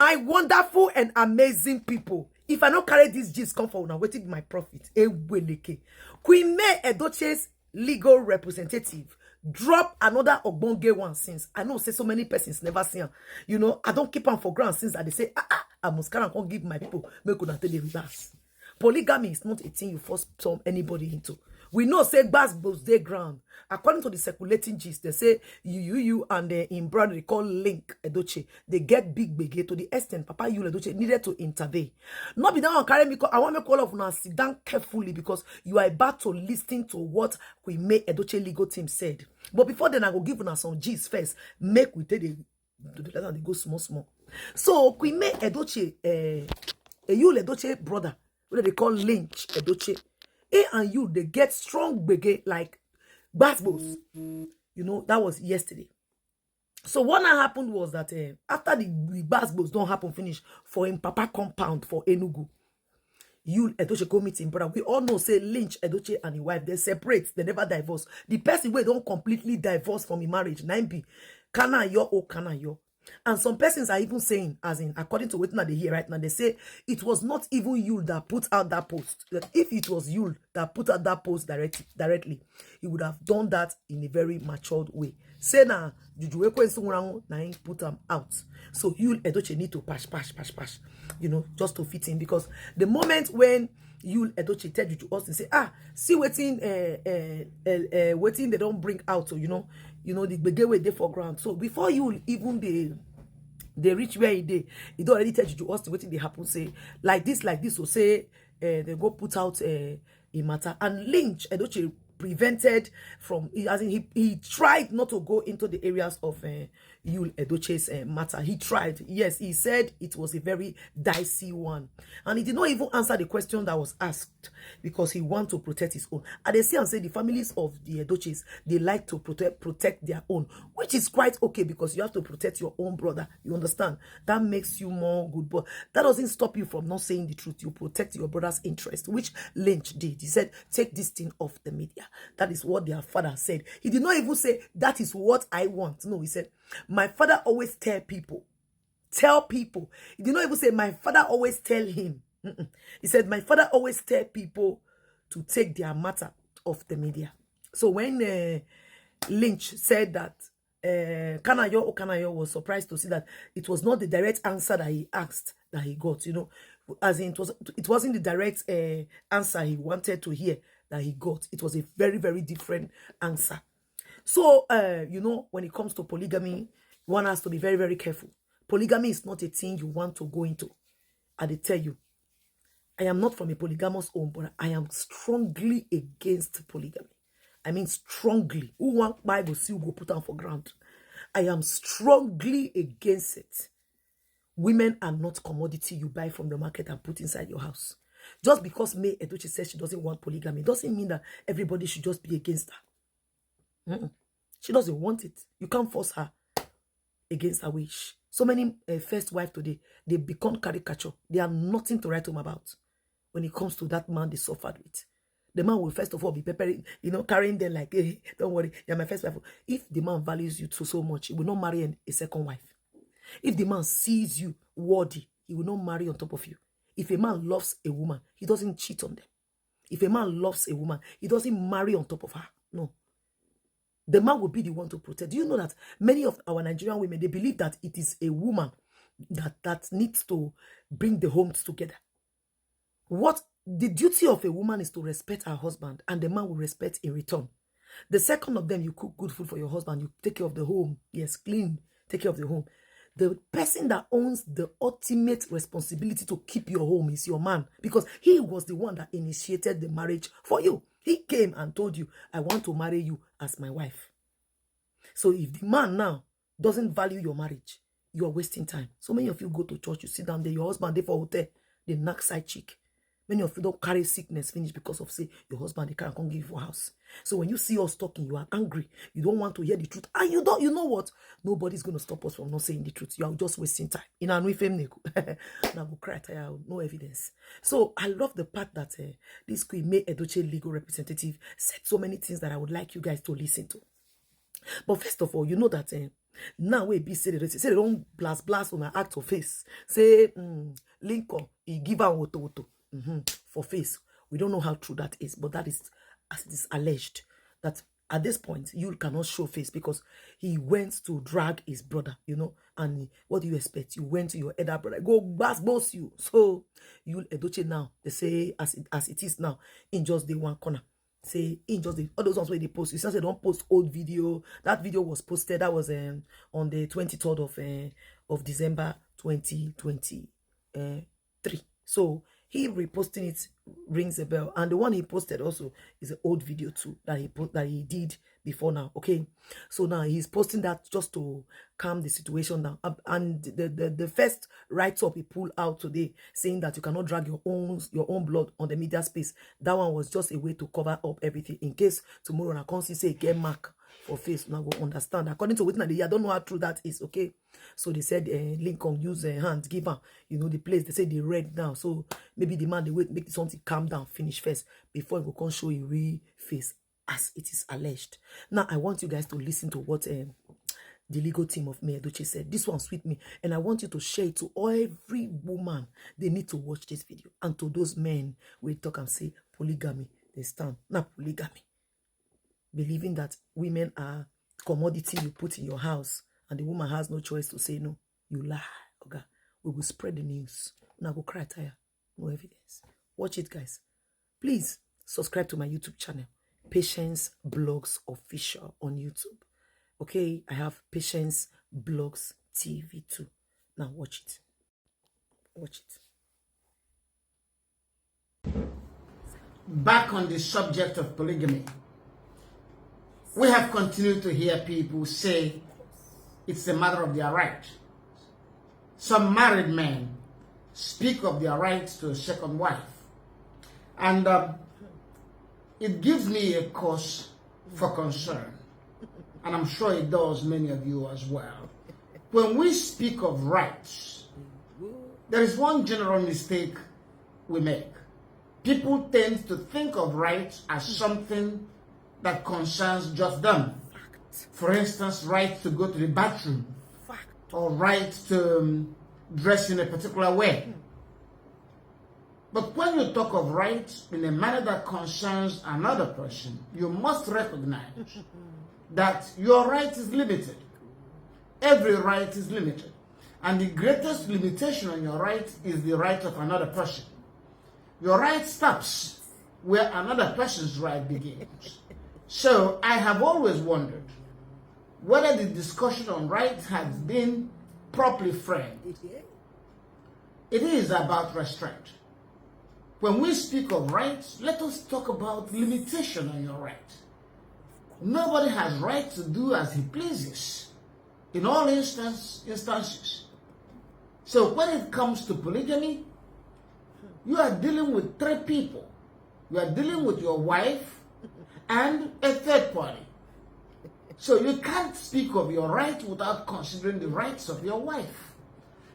My wonderful and amazing people. If I don't carry this gist come for now, waiting my profit. QUEENMAY Edochie's legal representative drop another ogbonge one since. I know say so many persons never see her. You know, I don't keep on for ground since they say, I must carry and give my people. Make una tell the reverse. Polygamy is not a thing you force anybody into. We know say bass goes day ground. According to the circulating gist, they say you and in brother they call Link Edochie. They get big to the extent Papa YUL Edochie needed to intervene. Not be that one carry me because I want to call off now. Sit down carefully because you are about to listen to what QUEENMAY Edochie legal team said. But before then, I go give us some gist first. Make we take the they go small. So QUEENMAY Edochie, YUL Edochie brother, what they call Link Edochie. A and you, they get strong bege like basketballs. You know, that was yesterday. So what happened was that after the basketballs don't happen finish for him Papa compound for Enugu, YUL Edochie go meet him brother. We all know say Lynch Edochie and his wife, they separate, they never divorce. The person where don't completely divorce from his marriage, 9B, kana yo or kana yo. And some persons are even saying, as in, according to what they hear right now, they say it was not even YUL that put out that post. That if it was YUL that put out that post directly, he would have done that in a very matured way. Say now, Juju put them out. So YUL Edochie need to pash, you know, just to fit in. Because the moment when YUL Edochie tell Juju Austin, say, see waiting, waiting they don't bring out, so you know, the begeway they for ground. So before you even they reach where he don't already tell Juju Austin what they happen, say like this, so say they go put out a matter. And Lynch Edochie prevented from, as in he tried not to go into the areas of YUL Edochie's matter. He tried. Yes, he said it was a very dicey one. And he did not even answer the question that was asked because he wanted to protect his own. And they say and say the families of the Edochies, they like to protect their own, which is quite okay because you have to protect your own brother. You understand? That makes you more good. But that doesn't stop you from not saying the truth. You protect your brother's interest, which Lynch did. He said, take this thing off the media. That is what their father said. He did not even say, that is what I want. No, he said, my father always tell people. He did not even say, my father always tell him. He said, my father always tell people to take their matter off the media. So when Lynch said that, Kanayo was surprised to see that it was not the direct answer that he asked that he got, you know, as in it wasn't the direct answer he wanted to hear that he got. It was a very, very different answer. So, you know, when it comes to polygamy, one has to be very, very careful. Polygamy is not a thing you want to go into. I tell you, I am not from a polygamous home, but I am strongly against polygamy. I mean strongly. Who want Bible see go put on for ground? I am strongly against it. Women are not commodity you buy from the market and put inside your house. Just because May Edochie says she doesn't want polygamy doesn't mean that everybody should just be against her. She doesn't want it. You can't force her against her wish. So many first wives today, they become caricature. They have nothing to write home about when it comes to that man they suffered with. The man will first of all be preparing, you know, carrying them like, hey, don't worry, you're my first wife. If the man values you so much, he will not marry a second wife. If the man sees you worthy, he will not marry on top of you. If a man loves a woman, he doesn't cheat on them. If a man loves a woman, he doesn't marry on top of her. No. The man will be the one to protect. Do you know that many of our Nigerian women, they believe that it is a woman that needs to bring the homes together. What the duty of a woman is to respect her husband, and the man will respect in return. The second of them, you cook good food for your husband, you take care of the home. Yes, clean, take care of the home. The person that owns the ultimate responsibility to keep your home is your man, because he was the one that initiated the marriage for you. He came and told you, I want to marry you as my wife. So if the man now doesn't value your marriage, you are wasting time. So many of you go to church, you sit down there, your husband there for hotel, the knock side chick. Many of you don't carry sickness finish because of, say, your husband, they can't come give you a house. So when you see us talking, you are angry. You don't want to hear the truth. And you know what? Nobody's going to stop us from not saying the truth. You are just wasting time. In a new family, now go cry, no evidence. So I love the part that this QUEENMAY Edochie legal representative said so many things that I would like you guys to listen to. But first of all, you know that Now we be say they don't blast on an act of face. Say Lincoln he give her auto for face. We don't know how true that is, but that is as it is alleged that at this point you cannot show face because he went to drag his brother, and what do you expect? You went to your elder brother, go boss you. So YUL Edochie now, they say as it is now, in just the one corner. Say in just all those ones where they post. You say they don't post old video. That video was posted. That was on the 23rd of December 2023. So he reposting it rings a bell, and the one he posted also is an old video too that he did before now. Okay, so now he's posting that just to calm the situation down. And the first write-up he pulled out today saying that you cannot drag your own blood on the media space. That one was just a way to cover up everything in case tomorrow I can't say get mark for face. Now go understand according to what I don't know how true that is. Okay, so they said Lincoln use hands give her the place. They say they read now, so maybe the man they wait make something calm down finish first before he will come show you real face as it is alleged. Now I want you guys to listen to what the legal team of May Edochie said. This one sweet me, and I want you to share it to every woman. They need to watch this video, and to those men we talk and say polygamy they stand. Not polygamy, believing that women are commodity you put in your house and the woman has no choice to say no. You lie. Okay, we will spread the news. Now go cry tire. No evidence. Watch it, guys. Please subscribe to my YouTube channel, Patience Blogs Official on YouTube. Okay, I have Patience Blogs TV too. Now watch it. Watch it. Back on the subject of polygamy, we have continued to hear people say it's a matter of their right. Some married men speak of their rights to a second wife. And it gives me a cause for concern. And I'm sure it does many of you as well. When we speak of rights, there is one general mistake we make. People tend to think of rights as something that concerns just them. For instance, right to go to the bathroom, or right to dress in a particular way. But when you talk of rights in a manner that concerns another person, you must recognize that your right is limited. Every right is limited. And the greatest limitation on your right is the right of another person. Your right stops where another person's right begins. So I have always wondered whether the discussion on rights has been properly framed. It is about restraint. When we speak of rights, let us talk about limitation on your right. Nobody has right to do as he pleases in all instances. So when it comes to polygamy, you are dealing with three people. You are dealing with your wife and a third party. So you can't speak of your right without considering the rights of your wife,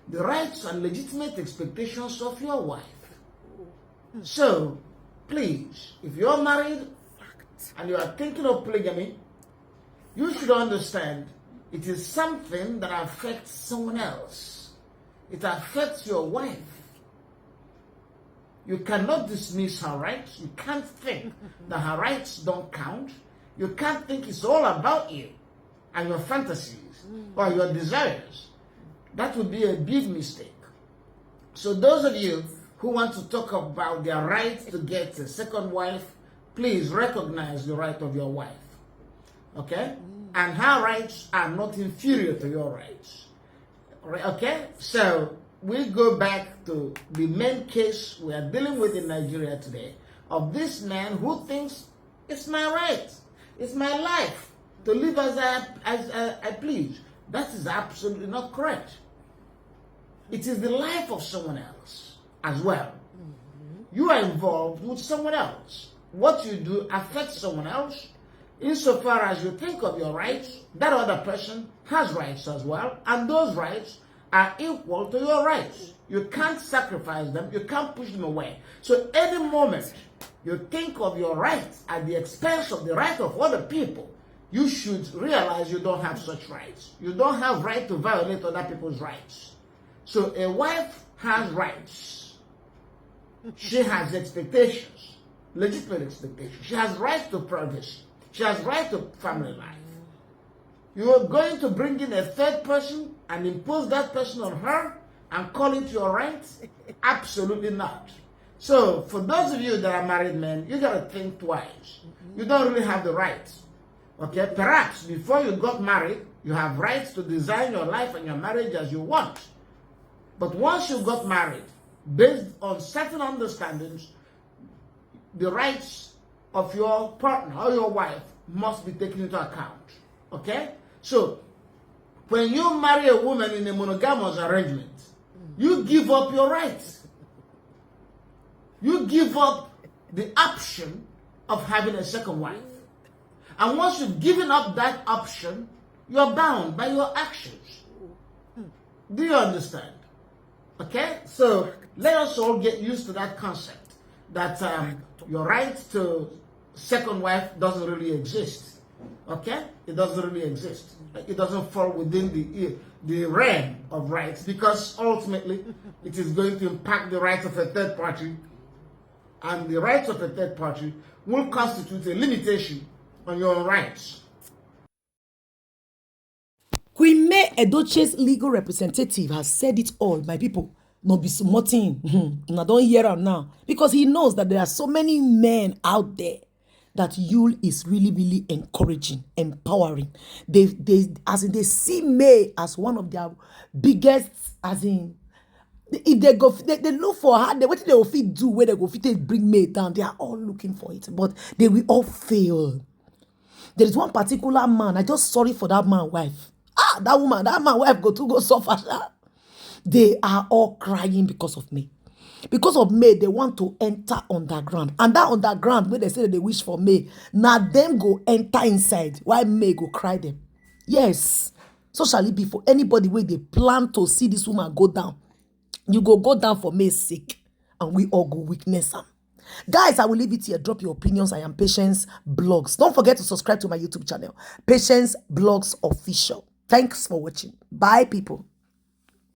the rights and legitimate expectations of your wife. So, please, if you're married and you are thinking of polygamy, you should understand it is something that affects someone else. It affects your wife. You cannot dismiss her rights. You can't think that her rights don't count. You can't think it's all about you and your fantasies or your desires. That would be a big mistake. So those of you who want to talk about their right to get a second wife, please recognize the right of your wife. Okay? And her rights are not inferior to your rights. Okay? So we go back to the main case we are dealing with in Nigeria today of this man who thinks it's my right, it's my life to live as I please. That is absolutely not correct. It is the life of someone else as well. You are involved with someone else. What you do affects someone else. Insofar as you think of your rights, that other person has rights as well, and those rights are equal to your rights. You can't sacrifice them, you can't push them away. So any moment you think of your rights at the expense of the right of other people, you should realize you don't have such rights. You don't have right to violate other people's rights. So a wife has rights. She has expectations, legitimate expectations. She has right to privacy. She has right to family life. You are going to bring in a third person and impose that person on her and call it your right? Absolutely not. So for those of you that are married men, you got to think twice. You don't really have the rights. Okay, perhaps before you got married, you have rights to design your life and your marriage as you want. But once you got married, based on certain understandings, the rights of your partner or your wife must be taken into account. Okay? So, when you marry a woman in a monogamous arrangement, you give up your rights. You give up the option of having a second wife. And once you've given up that option, you're bound by your actions. Do you understand? Okay? So let us all get used to that concept that your right to second wife doesn't really exist. Okay? It doesn't really exist. It doesn't fall within the realm of rights, because ultimately it is going to impact the rights of a third party, and the rights of a third party will constitute a limitation on your rights. QUEENMAY Edochie's legal representative has said it all, my people. No be smarting. I don't hear him now, because he knows that there are so many men out there that YUL is really encouraging, empowering. They see May as one of their biggest, as in, if they go, they look for her, what they will fit do where they go fit bring May down. They are all looking for it, but they will all fail. There is one particular man, I just sorry for that man's wife. That man wife go suffer. They are all crying because of me. Because of May, they want to enter underground. And that underground, where they say they wish for May, now them go enter inside. Why May go cry them? Yes. So shall it be for anybody where they plan to see this woman go down. You go down for May's sake. And we all go witness them. Guys, I will leave it here. Drop your opinions. I am Patience Blogs. Don't forget to subscribe to my YouTube channel, Patience Blogs Official. Thanks for watching. Bye, people.